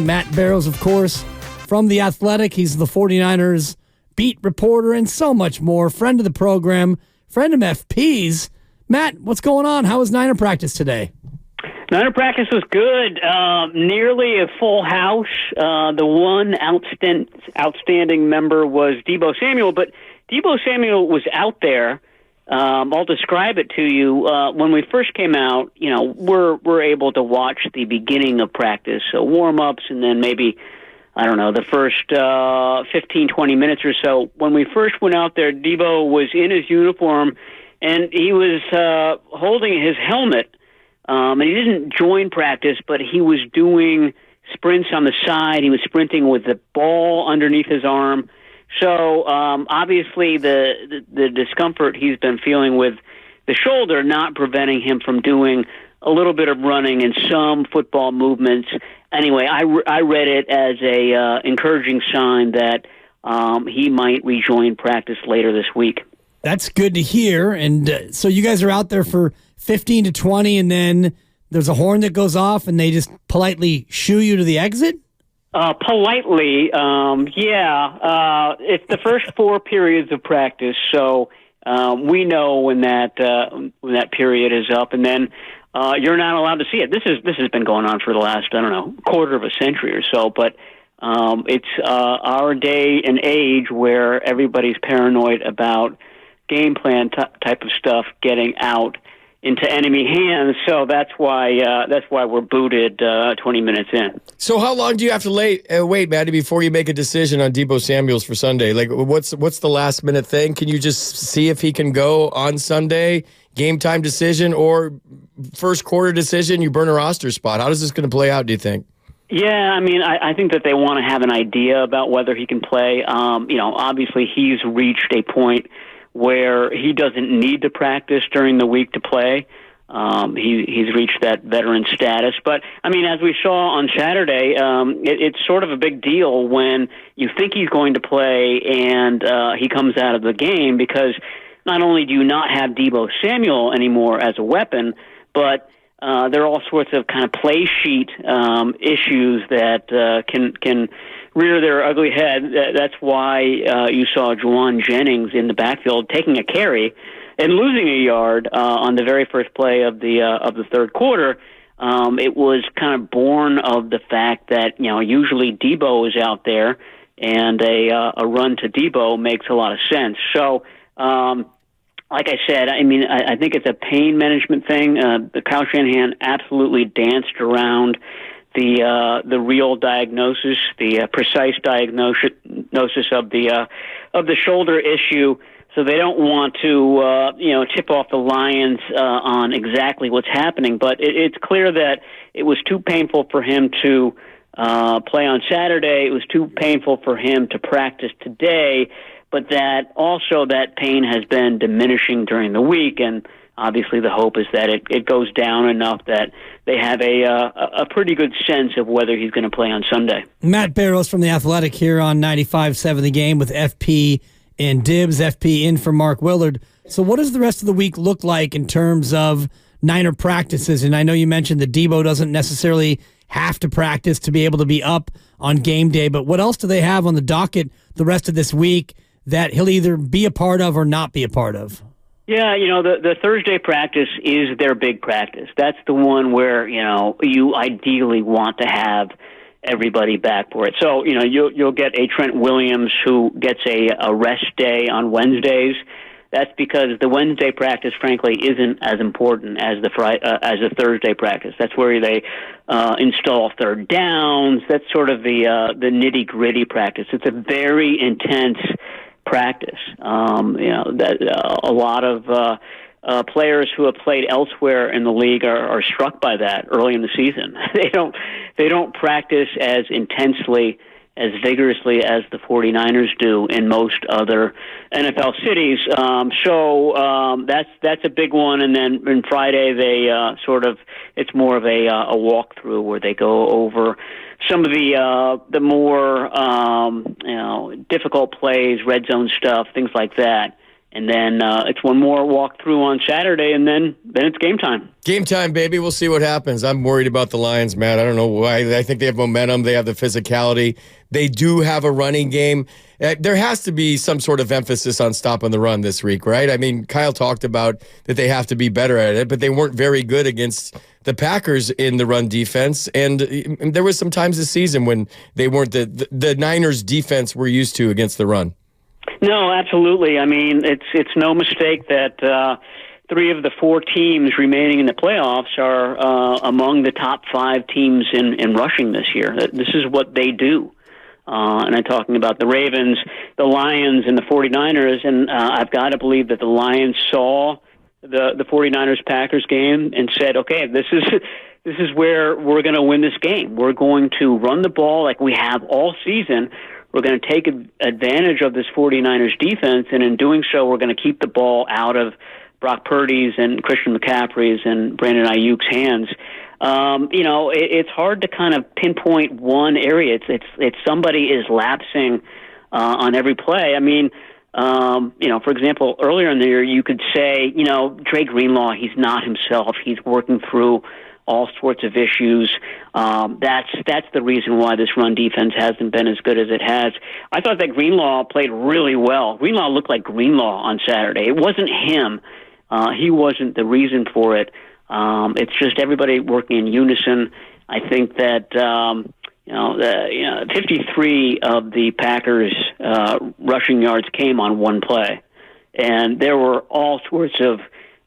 Matt Barrows, of course, from The Athletic. He's the 49ers beat reporter and so much more. Friend of the program, friend of FP's. Matt, what's going on? How was Niner practice today? Niner practice was good. Nearly a full house. The one outstanding member was Debo Samuel, but Debo Samuel was out there. I'll describe it to you. When we first came out, we're able to watch the beginning of practice, so warm-ups, and then maybe, the first 15, 20 minutes or so. When we first went out there, Debo was in his uniform, and he was holding his helmet. And he didn't join practice, but he was doing sprints on the side. He was sprinting with the ball underneath his arm. So obviously the discomfort he's been feeling with the shoulder not preventing him from doing a little bit of running and some football movements. Anyway, I read it as a encouraging sign that he might rejoin practice later this week. That's good to hear. And so you guys are out there for 15 to 20, and then there's a horn that goes off, and they just politely shoo you to the exit? Politely, yeah. It's the first 4 periods of practice, so we know when that period is up, and then you're not allowed to see it. This has been going on for the last, quarter of a century or so, but it's our day and age where everybody's paranoid about game plan type of stuff getting out into enemy hands, so that's why we're booted 20 minutes in. So how long do you have to wait, Matty, before you make a decision on Deebo Samuels for Sunday? Like, what's the last minute thing? Can you just see if he can go on Sunday, game time decision, or first quarter decision, you burn a roster spot? How is this going to play out, do you think? Yeah, I think that they want to have an idea about whether he can play. Obviously he's reached a point where he doesn't need to practice during the week to play. He's reached that veteran status. But, as we saw on Saturday, it's sort of a big deal when you think he's going to play and he comes out of the game, because not only do you not have Deebo Samuel anymore as a weapon, but there are all sorts of kind of play sheet issues that can rear their ugly head. That's why you saw Juwan Jennings in the backfield taking a carry and losing a yard on the very first play of the third quarter. It was kind of born of the fact that usually Debo is out there, and a run to Debo makes a lot of sense. So, like I said, I think it's a pain management thing. The Kyle Shanahan absolutely danced around the real diagnosis, the precise diagnosis of the shoulder issue. So they don't want to tip off the Lions on exactly what's happening. But it's clear that it was too painful for him to play on Saturday. It was too painful for him to practice today. But that pain has been diminishing during the week, and obviously the hope is that it goes down enough that they have a pretty good sense of whether he's going to play on Sunday. Matt Barrows from The Athletic here on 95.7 The Game with FP and Dibs. FP in for Mark Willard. So what does the rest of the week look like in terms of Niner practices? And I know you mentioned that Debo doesn't necessarily have to practice to be able to be up on game day, but what else do they have on the docket the rest of this week that he'll either be a part of or not be a part of? Yeah, the Thursday practice is their big practice. That's the one where, you ideally want to have everybody back for it. So, you'll get a Trent Williams who gets a rest day on Wednesdays. That's because the Wednesday practice, frankly, isn't as important as the Thursday practice. That's where they install third downs. That's sort of the nitty-gritty practice. It's a very intense practice. A lot of players who have played elsewhere in the league are struck by that early in the season. They don't practice as intensely, as vigorously as the 49ers do in most other NFL cities. So that's a big one. And then on Friday they it's more of a walkthrough where they go over some of the more difficult plays, red zone stuff, things like that. And then it's one more walkthrough on Saturday, and then it's game time. Game time, baby. We'll see what happens. I'm worried about the Lions, Matt. I don't know why. I think they have momentum. They have the physicality. They do have a running game. There has to be some sort of emphasis on stopping the run this week, right? I mean, Kyle talked about that they have to be better at it, but they weren't very good against the Packers in the run defense. And there was some times this season when they weren't the Niners defense we're used to against the run. No, absolutely. I mean, it's no mistake that 3 of the 4 teams remaining in the playoffs are among the top 5 teams in rushing this year. This is what they do. And I'm talking about the Ravens, the Lions, and the 49ers. And I've got to believe that the Lions saw the 49ers-Packers game and said, okay, this is where we're going to win this game. We're going to run the ball like we have all season. We're going to take advantage of this 49ers defense, and in doing so, we're going to keep the ball out of Brock Purdy's and Christian McCaffrey's and Brandon Ayuk's hands. It's hard to kind of pinpoint one area. It's somebody is lapsing on every play. I mean, for example, earlier in the year, you could say, Dre Greenlaw, he's not himself. He's working through all sorts of issues. That's the reason why this run defense hasn't been as good as it has. I thought that Greenlaw played really well. Greenlaw looked like Greenlaw on Saturday. It wasn't him. He wasn't the reason for it. It's just everybody working in unison. I think that 53 of the Packers' rushing yards came on one play, and there were all sorts of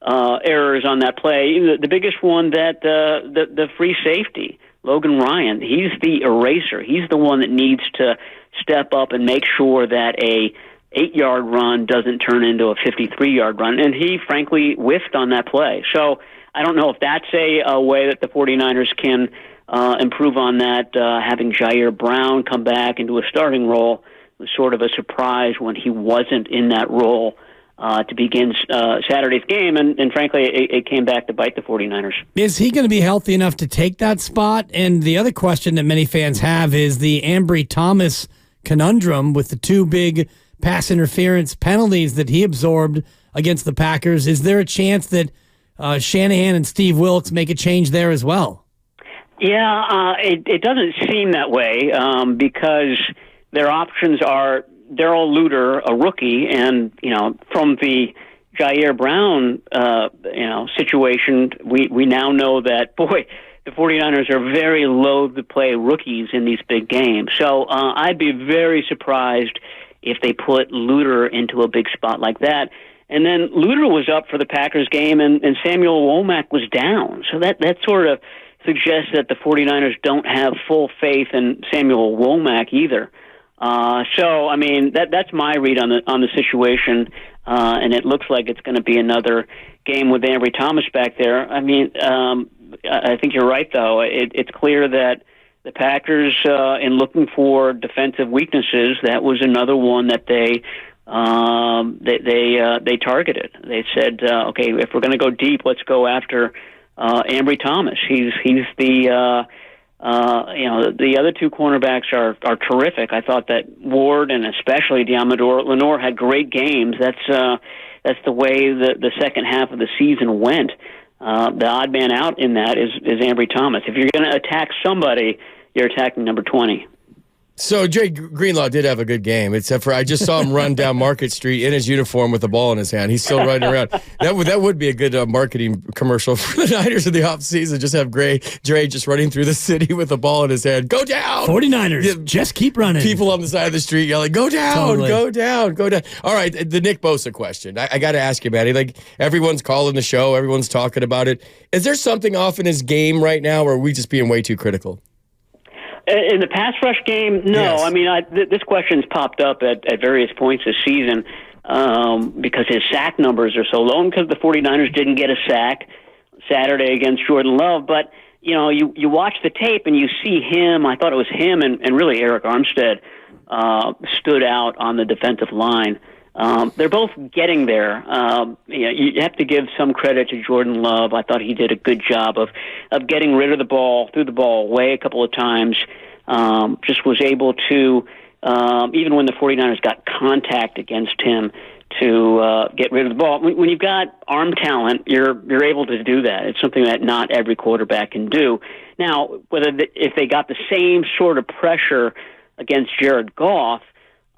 errors on that play. The biggest one, that the free safety, Logan Ryan, he's the eraser. He's the one that needs to step up and make sure that a 8-yard run doesn't turn into a 53-yard run, and he frankly whiffed on that play. So I don't know if that's a way that the 49ers can improve on that. Having Jair Brown come back into a starting role was sort of a surprise when he wasn't in that role to begin Saturday's game, and frankly, it came back to bite the 49ers. Is he going to be healthy enough to take that spot? And the other question that many fans have is the Ambry Thomas conundrum with the 2 big pass interference penalties that he absorbed against the Packers. Is there a chance that Shanahan and Steve Wilks make a change there as well? Yeah, it doesn't seem that way because their options are Darrell Luter, a rookie, and from the Jair Brown situation, we now know that the 49ers are very loath to play rookies in these big games. So I'd be very surprised if they put Luter into a big spot like that. And then Luter was up for the Packers game, and Samuel Womack was down. So that sort of suggests that the 49ers don't have full faith in Samuel Womack either. So I mean that's my read on the situation, and it looks like it's going to be another game with Ambry Thomas back there. I mean, I think you're right though. It's clear that the Packers, in looking for defensive weaknesses, that was another one that they targeted. They said, okay, if we're going to go deep, let's go after Ambry Thomas. He's the the other 2 cornerbacks are terrific. I thought that Ward and especially Diamador Lenore had great games. That's the way the second half of the season went. The odd man out in that is Ambry Thomas. If you're going to attack somebody, you're attacking number 20. So Dre Greenlaw did have a good game, except for I just saw him run down Market Street in his uniform with the ball in his hand. He's still running around. That would be a good marketing commercial for the Niners in the offseason. Just have Dre just running through the city with the ball in his hand. Go down! 49ers, just keep running. People on the side of the street yelling, go down, totally. Go down, go down. All right, the Nick Bosa question. I got to ask you, Matty. Like, everyone's calling the show. Everyone's talking about it. Is there something off in his game right now, or are we just being way too critical? In the pass rush game, no. Yes. I mean, this question's popped up at various points this season because his sack numbers are so low and because the 49ers didn't get a sack Saturday against Jordan Love. But, you watch the tape and you see him. I thought it was him and really Eric Armstead stood out on the defensive line. They're both getting there. You have to give some credit to Jordan Love. I thought he did a good job of getting rid of the ball, threw the ball away a couple of times, just was able to, even when the 49ers got contact against him, to get rid of the ball. When you've got arm talent, you're able to do that. It's something that not every quarterback can do. Now, if they got the same sort of pressure against Jared Goff,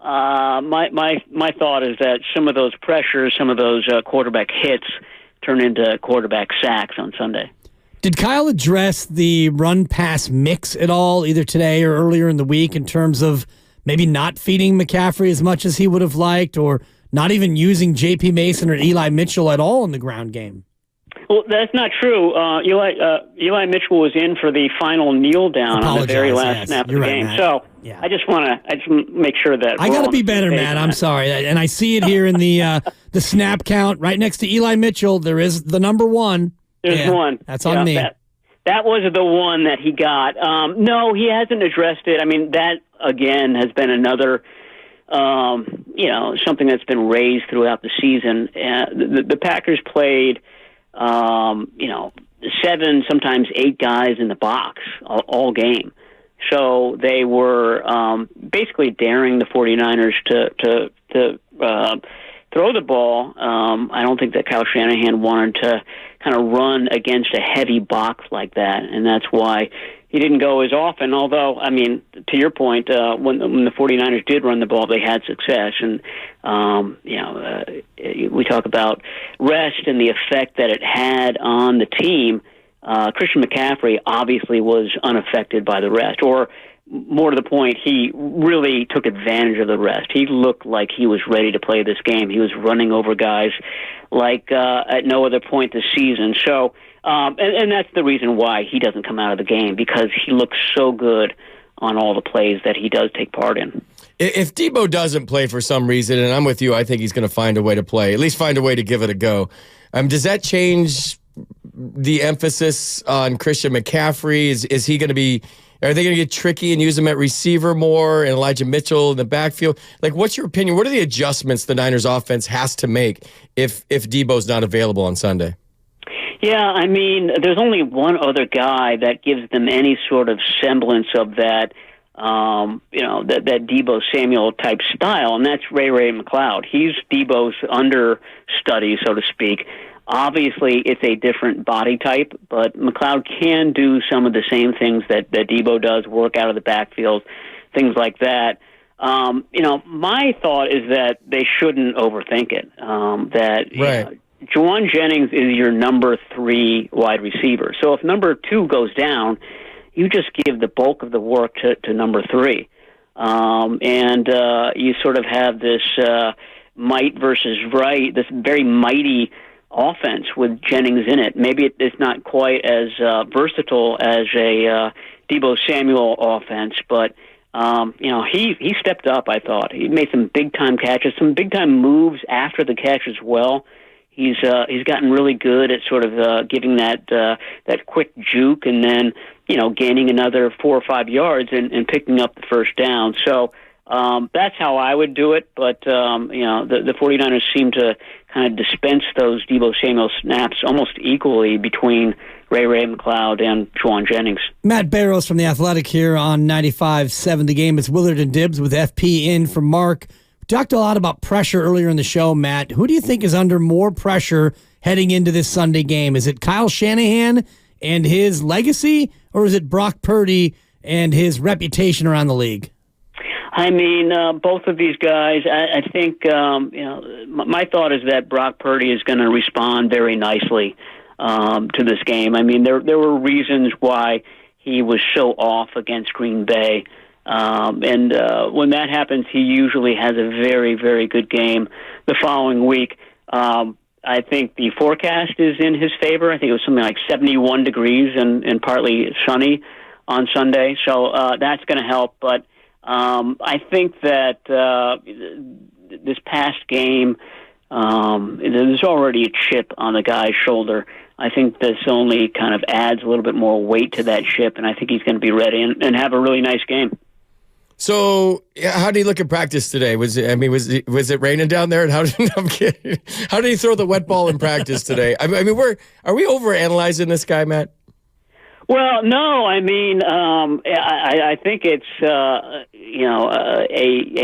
my thought is that some of those pressures, some of those quarterback hits, turn into quarterback sacks on Sunday. Did Kyle address the run-pass mix at all, either today or earlier in the week, in terms of maybe not feeding McCaffrey as much as he would have liked, or not even using J.P. Mason or Eli Mitchell at all in the ground game? Well, that's not true. Eli Mitchell was in for the final kneel down on the very last snap of the game. Matt. So yeah. I just want to make sure that I got to be better, Matt. I'm sorry, and I see it here in the snap count right next to Eli Mitchell. There is the number one. There's one. That's on me. That was the one that he got. No, he hasn't addressed it. I mean, that again has been another. Something that's been raised throughout the season. The Packers played, 7, sometimes 8 guys in the box all game. So they were basically daring the 49ers to throw the ball. I don't think that Kyle Shanahan wanted to kind of run against a heavy box like that, and that's why he didn't go as often, although, I mean, to your point, when the 49ers did run the ball, they had success. And, we talk about rest and the effect that it had on the team. Christian McCaffrey obviously was unaffected by the rest, or more to the point, he really took advantage of the rest. He looked like he was ready to play this game. He was running over guys like at no other point this season. So, and that's the reason why he doesn't come out of the game, because he looks so good on all the plays that he does take part in. If Debo doesn't play for some reason, and I'm with you, I think he's going to find a way to play, at least find a way to give it a go. Does that change the emphasis on Christian McCaffrey? Is he going to be? Are they going to get tricky and use him at receiver more, and Elijah Mitchell in the backfield? Like, what's your opinion? What are the adjustments the Niners offense has to make if Debo's not available on Sunday? Yeah, I mean, there's only one other guy that gives them any sort of semblance of that, that Deebo Samuel type style, and that's Ray McCloud. He's Debo's understudy, so to speak. Obviously, it's a different body type, but McCloud can do some of the same things that Debo does, work out of the backfield, things like that. My thought is that they shouldn't overthink it. Right. Juwan Jennings is your number 3 wide receiver. So if number 2 goes down, you just give the bulk of the work to number 3. And you sort of have this might versus right, this very mighty offense with Jennings in it. Maybe it's not quite as versatile as a Deebo Samuel offense, but he stepped up, I thought. He made some big-time catches, some big-time moves after the catch as well. He's gotten really good at sort of giving that quick juke and then, gaining another 4 or 5 yards and picking up the first down. So that's how I would do it. But, the 49ers seem to kind of dispense those Deebo Samuel snaps almost equally between Ray McCloud and Juwan Jennings. Matt Barrows from The Athletic here on 95.7 The Game. It's Willard and Dibs with FP in for Mark. We talked a lot about pressure earlier in the show, Matt. Who do you think is under more pressure heading into this Sunday game? Is it Kyle Shanahan and his legacy, or is it Brock Purdy and his reputation around the league? I mean, both of these guys, I think, my thought is that Brock Purdy is going to respond very nicely to this game. I mean, there were reasons why he was so off against Green Bay. And when that happens, he usually has a very, very good game the following week. I think the forecast is in his favor. I think it was something like 71 degrees and partly sunny on Sunday. So that's going to help. But I think that this past game, there's already a chip on the guy's shoulder. I think this only kind of adds a little bit more weight to that chip, and I think he's going to be ready and have a really nice game. So, how did he look at practice today? Was it raining down there? And how did he throw the wet ball in practice today? Are we overanalyzing this guy, Matt? Well, no, I mean, I think it's a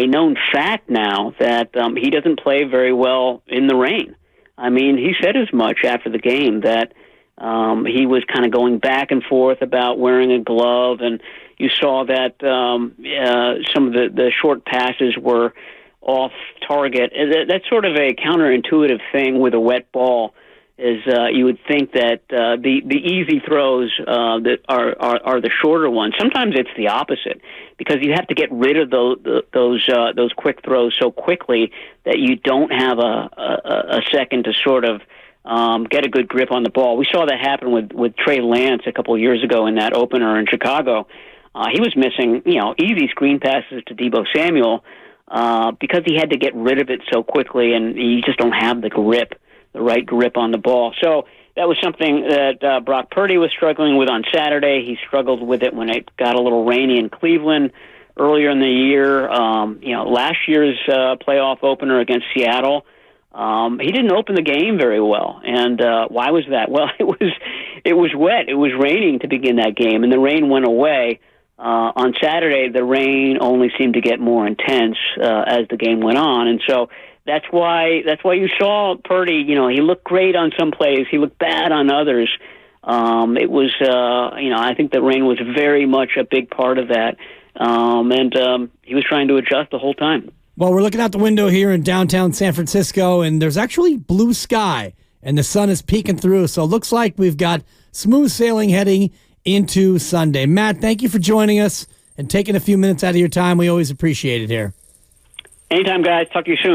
known fact now that he doesn't play very well in the rain. I mean, he said as much after the game that he was kind of going back and forth about wearing a glove, and you saw that some of the short passes were off target. That's sort of a counterintuitive thing with a wet ball. Is you would think that the easy throws that are the shorter ones. Sometimes it's the opposite, because you have to get rid of those quick throws so quickly that you don't have a second to sort of get a good grip on the ball. We saw that happen with Trey Lance a couple of years ago in that opener in Chicago. He was missing easy screen passes to Deebo Samuel because he had to get rid of it so quickly, and you just don't have the right grip on the ball. So that was something that Brock Purdy was struggling with on Saturday. He struggled with it when it got a little rainy in Cleveland earlier in the year. Last year's playoff opener against Seattle, he didn't open the game very well. And why was that? Well, it was wet. It was raining to begin that game, and the rain went away. On Saturday, the rain only seemed to get more intense as the game went on, and so that's why you saw Purdy. He looked great on some plays. He looked bad on others. It was, I think the rain was very much a big part of that, and he was trying to adjust the whole time. Well, we're looking out the window here in downtown San Francisco, and there's actually blue sky, and the sun is peeking through. So it looks like we've got smooth sailing heading into Sunday. Matt, thank you for joining us and taking a few minutes out of your time. We always appreciate it here. Anytime, guys. Talk to you soon.